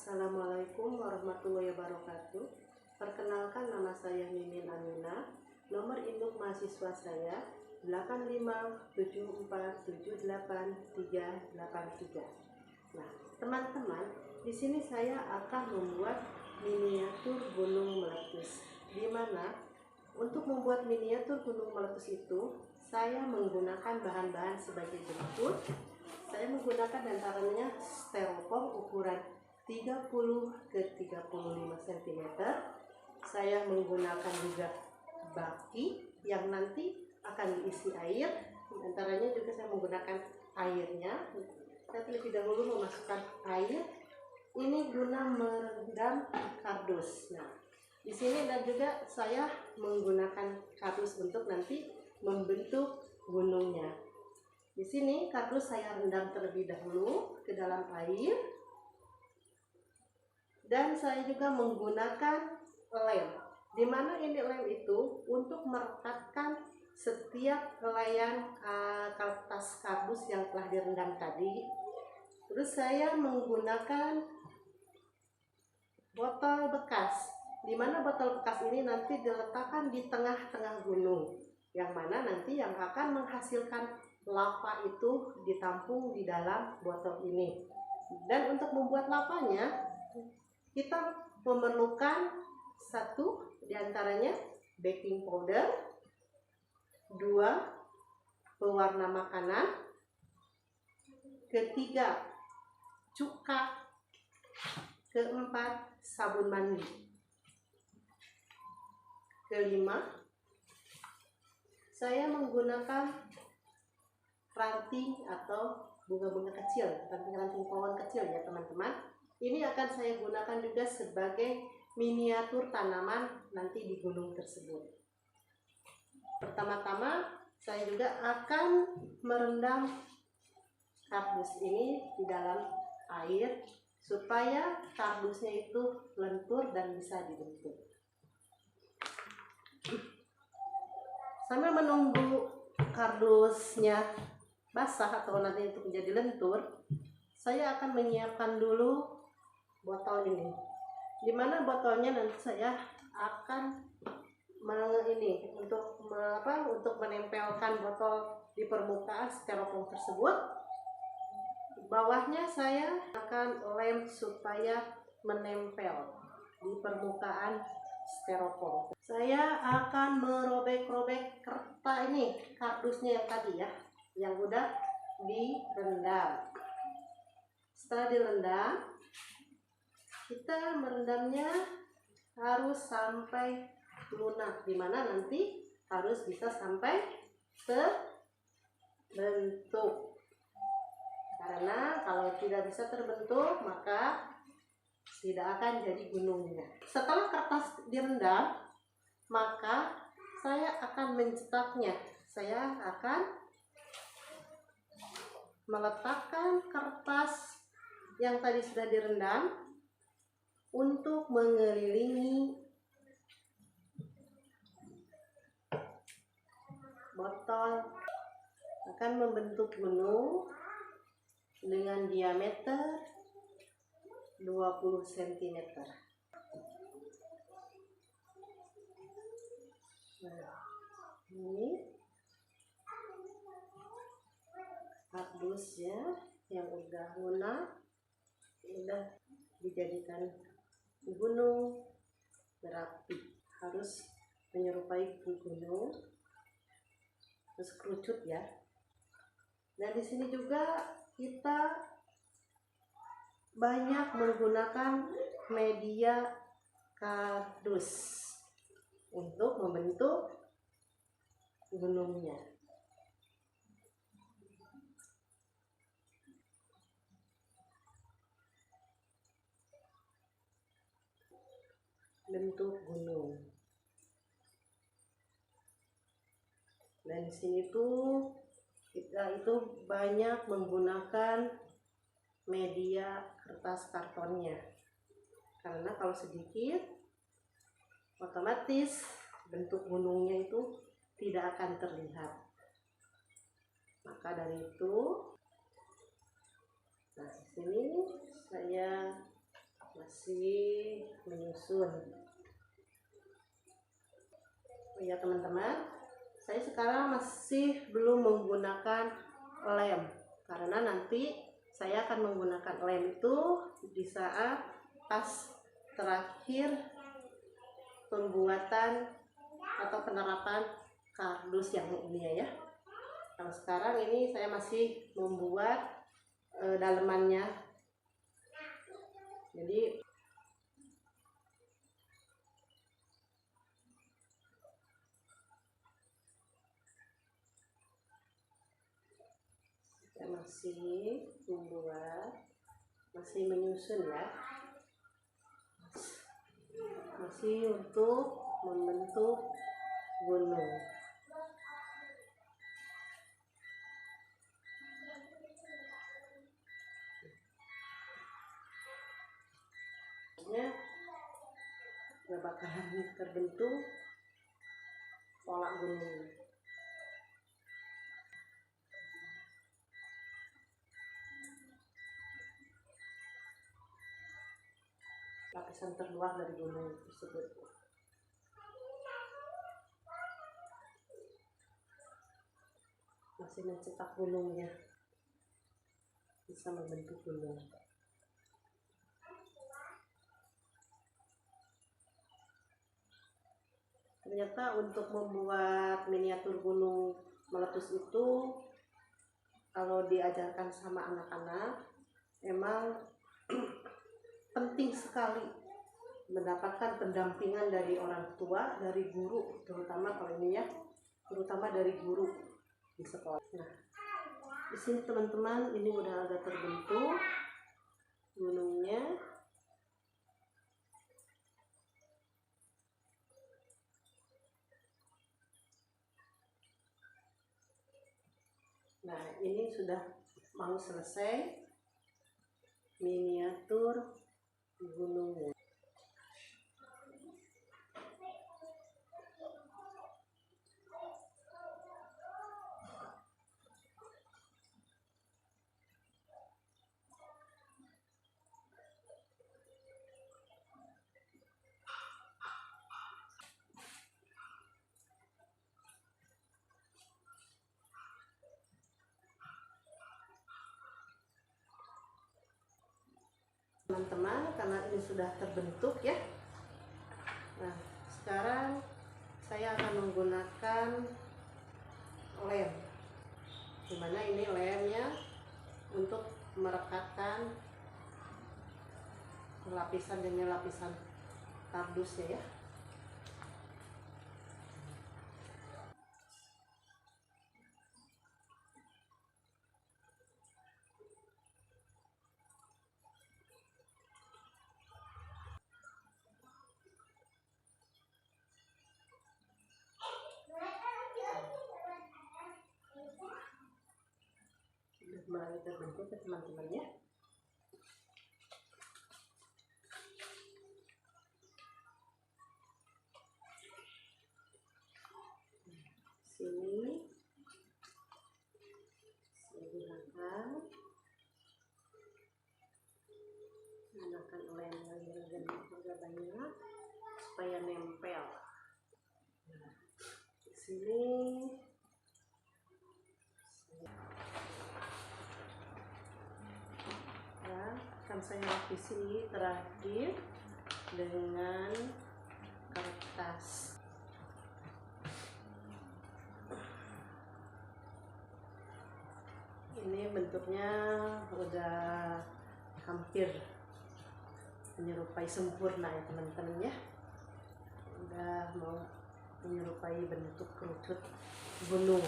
Assalamualaikum warahmatullahi wabarakatuh. Perkenalkan, nama saya Mimin Amina. Nomor induk mahasiswa saya 8574783383. Nah, teman-teman, di sini saya akan membuat miniatur gunung meletus. Di mana untuk membuat miniatur gunung meletus itu, saya menggunakan bahan-bahan sebagai berikut. Saya menggunakan antaranya styrofoam ukuran 30 ke 35 cm. Saya menggunakan juga baki yang nanti akan diisi air. Antaranya juga saya menggunakan airnya. Saya terlebih dahulu memasukkan air ini guna merendam kardus. Nah, di sini dan juga saya menggunakan kardus untuk nanti membentuk gunungnya. Di sini kardus saya rendam terlebih dahulu ke dalam air. Dan saya juga menggunakan lem, di mana ini lem itu untuk merekatkan setiap helaian kertas kardus yang telah direndam tadi. Terus saya menggunakan botol bekas, di mana botol bekas ini nanti diletakkan di tengah-tengah gunung, yang mana nanti yang akan menghasilkan lava itu ditampung di dalam botol ini. Dan untuk membuat lavanya, kita memerlukan satu diantaranya baking powder, 2 pewarna makanan, ketiga cuka, keempat sabun mandi, kelima saya menggunakan ranting atau bunga-bunga kecil, ranting-ranting pohon kecil ya teman-teman. Ini akan saya gunakan juga sebagai miniatur tanaman nanti di gunung tersebut. Pertama-tama saya juga akan merendam kardus ini di dalam air supaya kardusnya itu lentur dan bisa dibentuk. Sambil menunggu kardusnya basah atau nanti untuk menjadi lentur, saya akan menyiapkan dulu botol ini, dimana botolnya nanti saya akan untuk menempelkan botol di permukaan styrofoam tersebut. Bawahnya saya akan lem supaya menempel di permukaan styrofoam. Saya akan merobek-robek kertas ini, kardusnya yang tadi ya, yang udah direndam. Setelah direndam, kita merendamnya harus sampai lunak, dimana nanti harus bisa sampai terbentuk. Karena kalau tidak bisa terbentuk, maka tidak akan jadi gunungnya. Setelah kertas direndam, maka saya akan mencetaknya. Saya akan meletakkan kertas yang tadi sudah direndam untuk mengelilingi botol, akan membentuk gunung dengan diameter 20 cm. Nah, ini kardusnya yang udah lunak, udah dijadikan gunung berapi, harus menyerupai gunung, terus kerucut ya. Dan di sini juga kita banyak menggunakan media kardus untuk membentuk gunungnya. Bentuk gunung. Dan di sini tuh kita itu banyak menggunakan media kertas kartonnya, karena kalau sedikit otomatis bentuk gunungnya itu tidak akan terlihat. Maka dari itu, nah di sini saya menyusun. Oh ya teman-teman, saya sekarang masih belum menggunakan lem, karena nanti saya akan menggunakan lem itu di saat pas terakhir pembuatan atau penerapan kardus yang ini ya. Kalau sekarang ini saya masih membuat dalemannya. Jadi saya masih membuat, masih menyusun ya, masih untuk membentuk gunung. Gak bakalan terbentuk pola gunung. Lapisan terluar dari gunung tersebut. Masih mencetak gunungnya, bisa membentuk gunung. Ternyata untuk membuat miniatur gunung meletus itu, kalau diajarkan sama anak-anak, emang penting sekali mendapatkan pendampingan dari orang tua, dari guru, terutama kalau ini ya, terutama dari guru di sekolah. Nah, di sini teman-teman, ini udah agak terbentuk gunungnya. Nah, ini sudah mau selesai miniatur gunungnya. Teman-teman, karena ini sudah terbentuk ya. Nah, sekarang saya akan menggunakan lem, dimana ini lemnya untuk merekatkan lapisan demi lapisan kardusnya ya. Mulai terbentuk ya teman-teman ya. Sini saya gunakan lem yang agak banyak supaya nempel. Nah, di sini akan saya lapisi terakhir dengan kertas. Ini bentuknya udah hampir menyerupai sempurna ya teman-teman ya. Udah mau menyerupai bentuk kerucut gunung.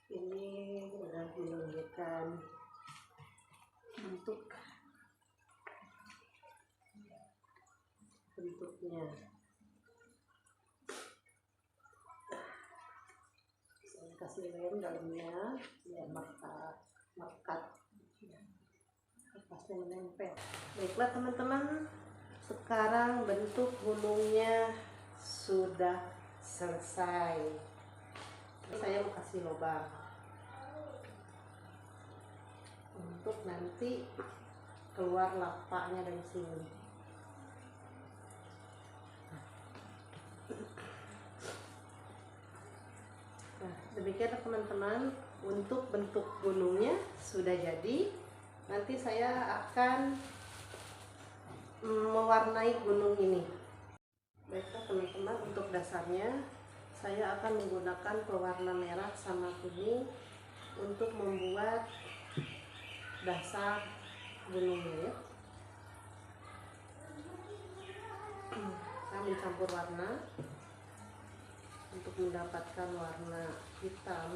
Ini udah menunjukkan bentuknya. Saya kasih lem dalamnya ya, melekat kertasnya menempel. Baiklah teman-teman, sekarang bentuk gunungnya sudah selesai. Saya mau kasih lubang untuk nanti keluar lavanya dari sini. Nah, demikian teman-teman, untuk bentuk gunungnya sudah jadi. Nanti saya akan mewarnai gunung ini. Baiklah teman-teman, untuk dasarnya saya akan menggunakan pewarna merah sama kuning untuk membuat dasar gunungnya ya. Saya mencampur warna untuk mendapatkan warna hitam.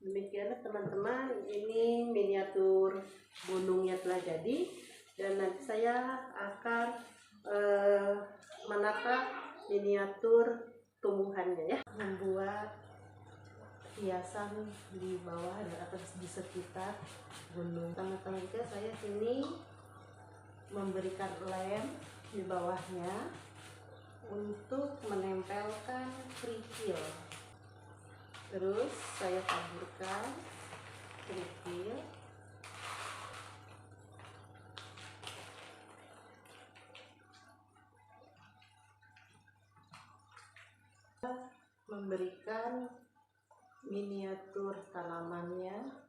Demikianlah teman-teman, ini miniatur gunungnya telah jadi, dan nanti saya akan menata miniatur tumbuhannya ya, membuat hiasan di bawah dan atas di sekitar gunung. Teman-teman, saya sini memberikan lem di bawahnya untuk menempelkan kerikil. Terus saya taburkan kerikil. Memberikan miniatur tanamannya.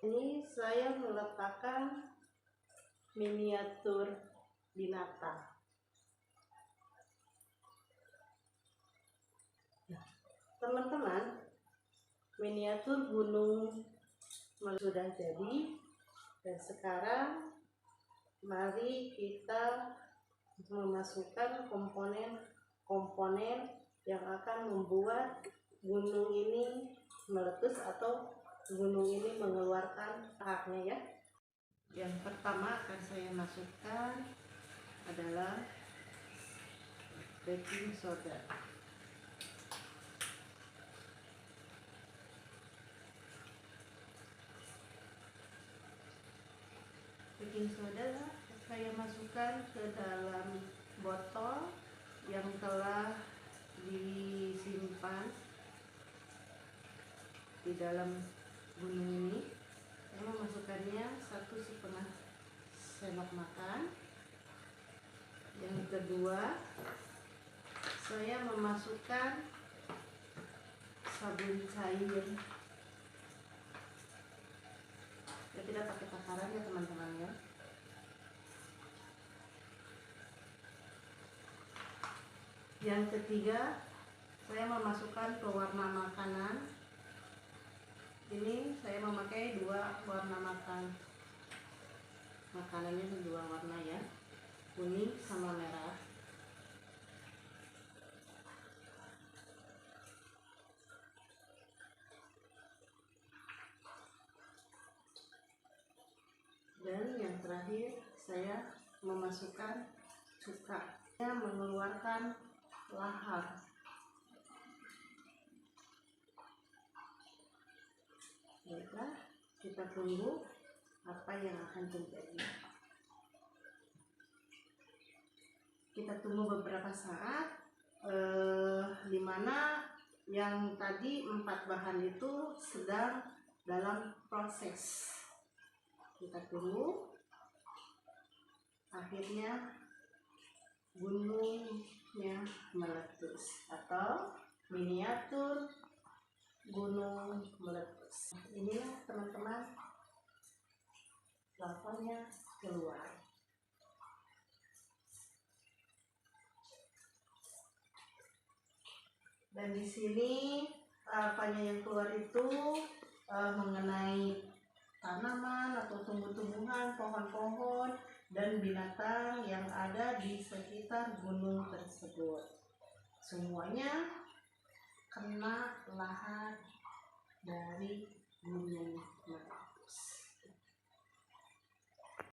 Ini saya meletakkan miniatur binatang. Teman-teman, miniatur gunung sudah jadi, dan sekarang mari kita memasukkan komponen-komponen yang akan membuat gunung ini meletus atau gunung ini mengeluarkan araknya ya. Yang pertama akan saya masukkan adalah baking soda. Baking soda saya masukkan ke dalam botol yang telah disimpan di dalam gunung ini. Saya memasukkannya 1,5 sendok makan. Yang kedua, saya memasukkan sabun cair. Ya, tidak pakai takaran ya teman-teman ya. Yang ketiga, saya memasukkan pewarna makanan. Ini saya memakai 2 warna makanannya, 2 warna ya, kuning sama merah. Dan yang terakhir, saya memasukkan cuka yang mengeluarkan lahar. Baiklah, kita tunggu apa yang akan terjadi. Kita tunggu beberapa saat. dimana yang tadi 4 bahan itu sedang dalam proses. Kita tunggu akhirnya gunungnya meletus atau miniatur gunung meletus. Inilah teman-teman, lavanya keluar. Dan di sini lavanya yang keluar itu mengenai tanaman atau tumbuh-tumbuhan, pohon-pohon, dan binatang yang ada di sekitar gunung tersebut. Semuanya kena lahar dari gunung meletus.